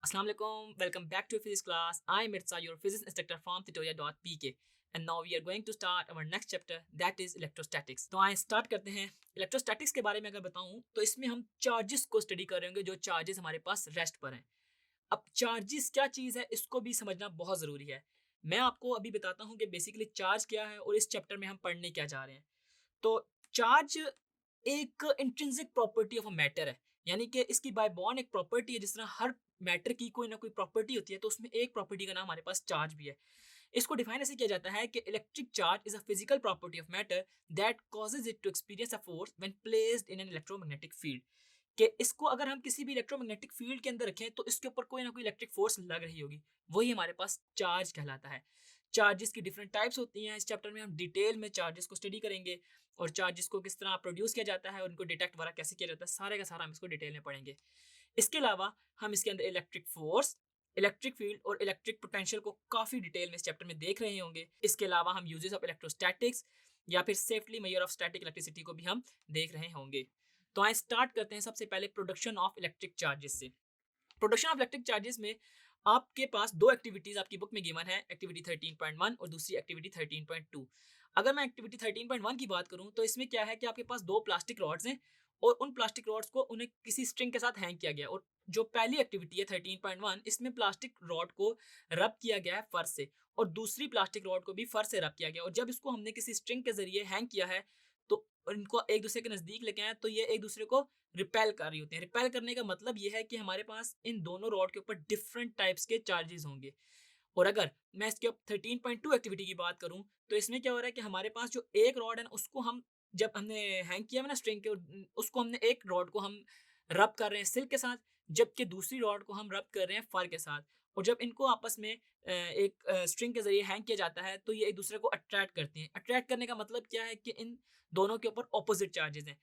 Assalamu alaikum, welcome back to physics class. I'm Mirza, your physics instructor from tutorial.pk, and now we are going to start our next chapter, that is electrostatics. तो आए start करते हैं। Electrostatics के बारे में अगर बताऊं तो इसमें हम चार्जेस को स्टडी करेंगे, जो चार्जेस हमारे पास रेस्ट पर हैं। अब चार्जेस क्या चीज़ है इसको भी समझना बहुत ज़रूरी है। मैं आपको अभी बताता हूँ कि बेसिकली चार्ज क्या है और इस चैप्टर में हम पढ़ने क्या जा रहे हैं। तो चार्ज एक intrinsic property of a matter है, यानी कि इसकी बाय बॉर्न एक प्रॉपर्टी है। जिस तरह हर मैटर की कोई ना कोई प्रॉपर्टी होती है, तो उसमें एक प्रॉपर्टी का नाम हमारे पास चार्ज भी है। इसको डिफाइन ऐसे किया जाता है कि electric charge is a physical property of matter that causes it to experience a force when placed in an electromagnetic field. कि इसको अगर हम किसी भी इलेक्ट्रोमैग्नेटिक फील्ड के अंदर रखें तो इसके ऊपर कोई ना कोई इलेक्ट्रिक फोर्स लग रही होगी, वही हमारे पास चार्ज कहलाता है। चार्जेस की डिफरेंट टाइप्स होती हैं। इस चैप्टर में हम डिटेल में चार्जेस को स्टडी करेंगे और चार्जेस को किस तरह प्रोड्यूस किया जाता है और उनको डिटेक्ट वगैरह कैसे किया जाता है, सारे का सारा हम इसको डिटेल में पढ़ेंगे। इसके अलावा हम इसके अंदर इलेक्ट्रिक फोर्स, इलेक्ट्रिक फील्ड और इलेक्ट्रिक पोटेंशियल को काफी डिटेल में इस चैप्टर में देख रहे होंगे। इसके अलावा हम यूजेस ऑफ इलेक्ट्रोस्टैटिक्स या फिर safely measure of static electricity को भी हम देख रहे होंगे। तो आए स्टार्ट करते हैं सबसे पहले प्रोडक्शन ऑफ इलेक्ट्रिक चार्जेस से। प्रोडक्शन ऑफ इलेक्ट्रिक चार्जेस में आपके पास दो एक्टिविटीज आपकी बुक में गिवन है, एक्टिविटी 13.1 और दूसरी एक्टिविटी 13.2। अगर मैं एक्टिविटी 13.1 की बात करूं तो इसमें क्या है कि आपके पास दो प्लास्टिक रॉड्स हैं और उन प्लास्टिक रॉड्स को उन्हें किसी स्ट्रिंग के साथ हैंग किया गया। और जो पहली एक्टिविटी है 13.1, इसमें प्लास्टिक रॉड को रब किया गया है फर्श से और दूसरी प्लास्टिक रॉड को भी फर्श से रब किया गया। और जब इसको हमने किसी स्ट्रिंग के जरिए हैंग किया है तो इनको एक दूसरे के नजदीक लेके आए तो ये एक दूसरे को रिपेल कर रही होती हैं। रिपेल करने का मतलब ये है कि हमारे पास इन दोनों रॉड के ऊपर डिफरेंट टाइप्स के चार्जेस होंगे। और अगर मैं इसके 13.2 एक्टिविटी की बात करूं तो इसमें क्या हो रहा है कि हमारे पास जो एक रॉड है ना, उसको हम जब हमने हैंग किया है ना स्ट्रिंग के, उसको हमने एक रॉड को हम रब कर रहे हैं सिल्क के साथ, जबकि दूसरी रॉड को हम रब कर रहे हैं फर के साथ। और जब इनको आपस में एक स्ट्रिंग के जरिए हैंग किया जाता है तो ये एक दूसरे को अट्रैक्ट करती हैं। अट्रैक्ट करने का मतलब क्या है कि इन दोनों के ऊपर ऑपोजिट चार्जेस हैं।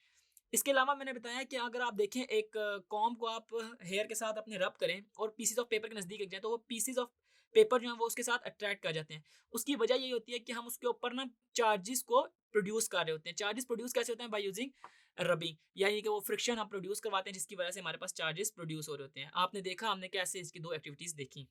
इसके अलावा मैंने बताया कि अगर आप देखें एक कॉम को आप हेयर के साथ अपने रब करें और पीसेस ऑफ पेपर के नज़दीक लग जाए तो वो पीसेस ऑफ पेपर जो है वो उसके साथ अट्रैक्ट कर जाते हैं। उसकी वजह यही होती है कि हम उसके ऊपर ना चार्जेस को प्रोड्यूस कर रहे होते हैं। चार्जेस प्रोड्यूस कैसे होते हैं? बाय यूजिंग रबिंग, यानी कि वो फ्रिक्शन हम प्रोड्यूस करवाते हैं जिसकी वजह से हमारे पास चार्जेस प्रोड्यूस हो रहे होते हैं। आपने देखा हमने कैसे इसकी दो एक्टिविटीज देखी।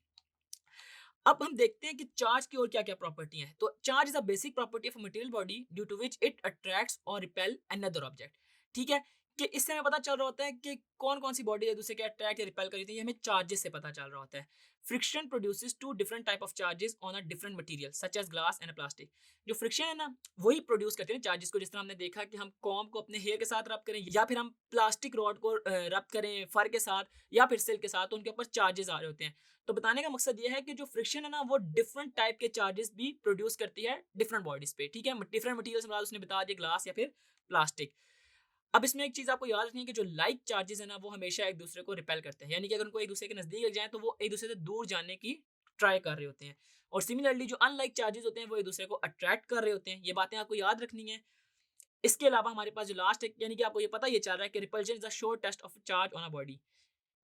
अब हम देखते हैं कि चार्ज की और क्या क्या प्रॉपर्टी है। तो charge is a basic property of material body due to which it attracts और रिपेल अनदर ऑब्जेक्ट। ठीक है, कि इससे हमें पता चल रहा होता है कि कौन कौन सी बॉडी एक दूसरे के अट्रैक्ट या रिपेल करती है, ये हमें चार्जेस से पता चल रहा होता है। Friction produces two different type of charges on a different material such as glass and plastic. जो फ्रिक्शन है ना, वही प्रोड्यूस करते हैं चार्जेस को। जिस तरह हमने देखा कि हम कॉम को अपने हेयर के साथ रब करें या फिर हम प्लास्टिक रॉड को रब करें फर के साथ या फिर सिल्क के साथ, तो उनके ऊपर चार्जेस आ रहे होते हैं। तो बताने का मकसद ये है कि जो फ्रिक्शन है ना, वो डिफरेंट टाइप के चार्जेस भी प्रोड्यूस करती है डिफरेंट बॉडीज पे। ठीक है, डिफरेंट मटेरियल्स में उसने बता दिया, ग्लास या फिर प्लास्टिक। अब इसमें एक चीज आपको याद रखनी है कि जो लाइक चार्जेस है ना, वो हमेशा एक दूसरे को रिपेल करते हैं, यानी कि अगर उनको एक दूसरे के नजदीक लग जाए तो वो एक दूसरे से दूर जाने की ट्राई कर रहे होते हैं। और सिमिलरली जो अनलाइक चार्जेस होते हैं वो एक दूसरे को अट्रैक्ट कर रहे होते हैं। ये बातें आपको याद रखनी है। इसके अलावा हमारे पास जो लास्ट है, यानी कि आपको ये पता ये चल रहा है कि repulsion is the sure test of charge on a body.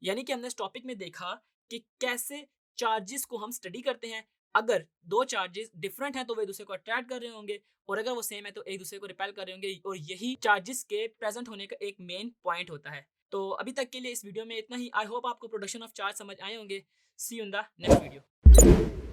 यानी कि हमने इस टॉपिक में देखा कि कैसे चार्जेस को हम स्टडी करते हैं। अगर दो चार्जेस डिफरेंट हैं तो वे एक दूसरे को अट्रैक्ट कर रहे होंगे, और अगर वो सेम है तो एक दूसरे को रिपेल कर रहे होंगे। और यही चार्जेस के प्रेजेंट होने का एक मेन पॉइंट होता है। तो अभी तक के लिए इस वीडियो में इतना ही। आई होप आपको प्रोडक्शन ऑफ चार्ज समझ आए होंगे। See you in the next video.